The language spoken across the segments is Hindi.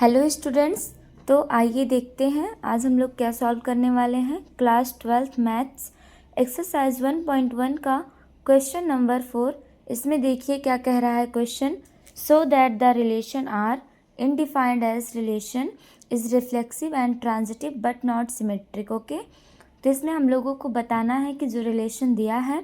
हेलो स्टूडेंट्स, तो आइए देखते हैं आज हम लोग क्या सॉल्व करने वाले हैं। क्लास 12th मैथ्स एक्सरसाइज 1.1 का क्वेश्चन नंबर 4। इसमें देखिए क्या कह रहा है question. So that the relation R is defined as relation is reflexive and transitive but not symmetric. Okay, तो इसमें हम लोगों को बताना है कि जो रिलेशन दिया है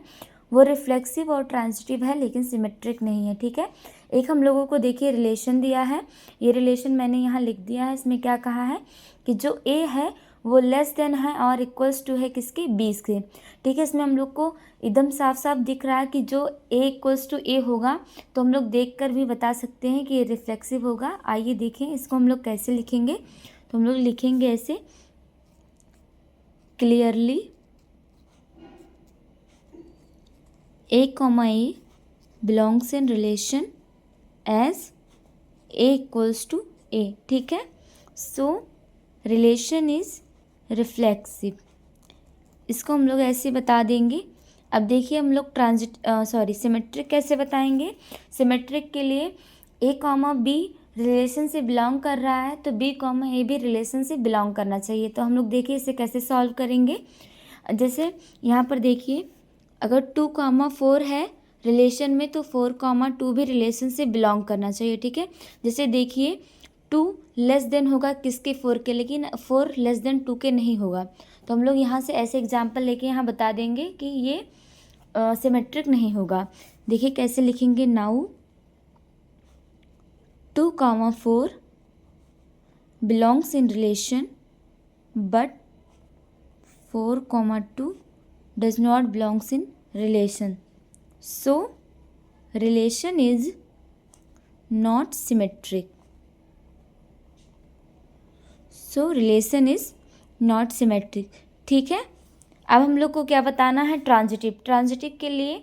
वो रिफ्लेक्सिव और ट्रांजिटिव है लेकिन सिमेट्रिक नहीं है। ठीक है, एक हम लोगों को देखिए रिलेशन दिया है, ये रिलेशन मैंने यहाँ लिख दिया है। इसमें क्या कहा है कि जो ए है वो लेस देन है और इक्वल्स टू है किसके, बी के। ठीक है, इसमें हम लोग को एकदम साफ साफ दिख रहा है कि जो ए इक्वल्स टू ए होगा तो हम लोग देख कर भी बता सकते हैं कि ये रिफ्लेक्सिव होगा। आइए देखें इसको हम लोग कैसे लिखेंगे। तो हम लोग लिखेंगे ऐसे, clearly A, A belongs in relation as A equals to A। ठीक है, सो रिलेशन इज रिफ्लेक्सिव, इसको हम लोग ऐसे बता देंगे। अब देखिए हम लोग सिमेट्रिक कैसे बताएंगे। सिमेट्रिक के लिए A, B रिलेशन से बिलोंग कर रहा है तो B, A भी रिलेशन से बिलोंग करना चाहिए। तो हम लोग देखिए इसे कैसे सॉल्व करेंगे। जैसे यहाँ पर देखिए, अगर 2, 4 है रिलेशन में तो 4, 2 भी रिलेशन से बिलोंग करना चाहिए। ठीक है, जैसे देखिए 2 लेस देन होगा किसके, 4 के, लेकिन 4 लेस देन 2 के नहीं होगा। तो हम लोग यहाँ से ऐसे एग्जाम्पल लेके यहाँ बता देंगे कि ये सिमेट्रिक नहीं होगा। देखिए कैसे लिखेंगे। Now 2, 4 belongs in relation but 4, 2 does not belongs in relation, so relation is not symmetric, so relation is not symmetric। ठीक है, अब हम लोग को क्या बताना है, ट्रांजिटिव। ट्रांजिटिव के लिए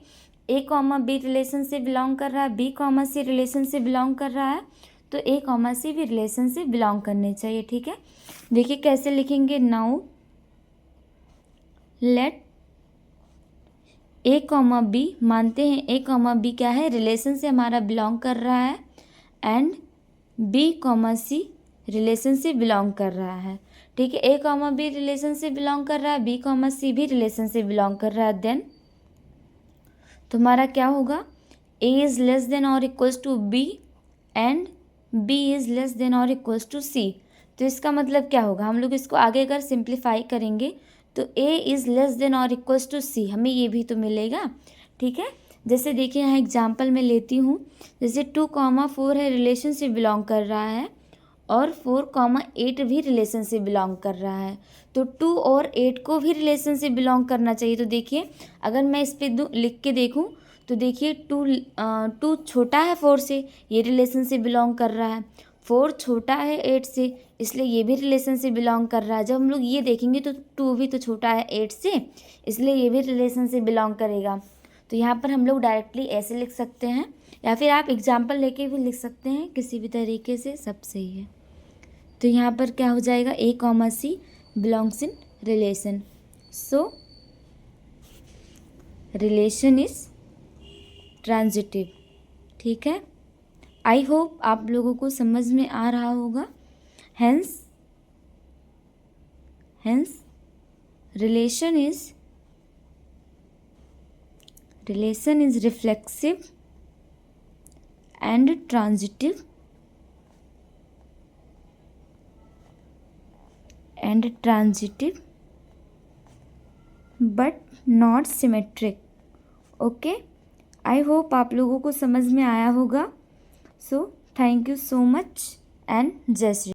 A, B रिलेशन से बिलोंग कर रहा है, B, C रिलेशन से बिलोंग कर रहा है तो A, C भी रिलेशन से बिलोंग करने चाहिए। ठीक है, देखिए कैसे लिखेंगे। नाउ लेट A, B मानते हैं A, B क्या है, रिलेशन से हमारा बिलोंग कर रहा है एंड B, C रिलेशन से बिलोंग कर रहा है। ठीक है, A, B रिलेशन से बिलोंग कर रहा है, B, C भी रिलेशन से बिलोंग कर रहा है। देन तो हमारा क्या होगा, A इज़ लेस देन और equals to B and B is less than और इक्वल्स टू C। तो इसका मतलब क्या होगा, हम लोग इसको आगे अगर सिंप्लीफाई करेंगे तो A इज़ लेस देन और इक्वल्स टू C, हमें ये भी तो मिलेगा। ठीक है, जैसे देखिए यहाँ एग्जांपल मैं लेती हूँ। जैसे 2, 4 है रिलेशन से बिलोंग कर रहा है और 4, 8 भी रिलेशन से बिलोंग कर रहा है तो 2 और 8 को भी रिलेशन से बिलोंग करना चाहिए। तो देखिए अगर मैं इस पर लिख के देखूँ तो देखिए 2 छोटा है 4 से, ये रिलेशन से बिलोंग कर रहा है। 4 छोटा है 8 से, इसलिए ये भी रिलेशन से बिलोंग कर रहा है। जब हम लोग ये देखेंगे तो 2 भी तो छोटा है 8 से, इसलिए ये भी रिलेशन से बिलोंग करेगा। तो यहाँ पर हम लोग डायरेक्टली ऐसे लिख सकते हैं या फिर आप एग्जाम्पल लेके भी लिख सकते हैं, किसी भी तरीके से सब सही है। तो यहाँ पर क्या हो जाएगा, A, C belongs in relation, so relation is transitive. ठीक है, आई होप आप लोगों को समझ में आ रहा होगा। Hence relation is reflexive and transitive but not symmetric. Okay, I hope आप लोगों को समझ में आया होगा। So thank you so much and जय श्री।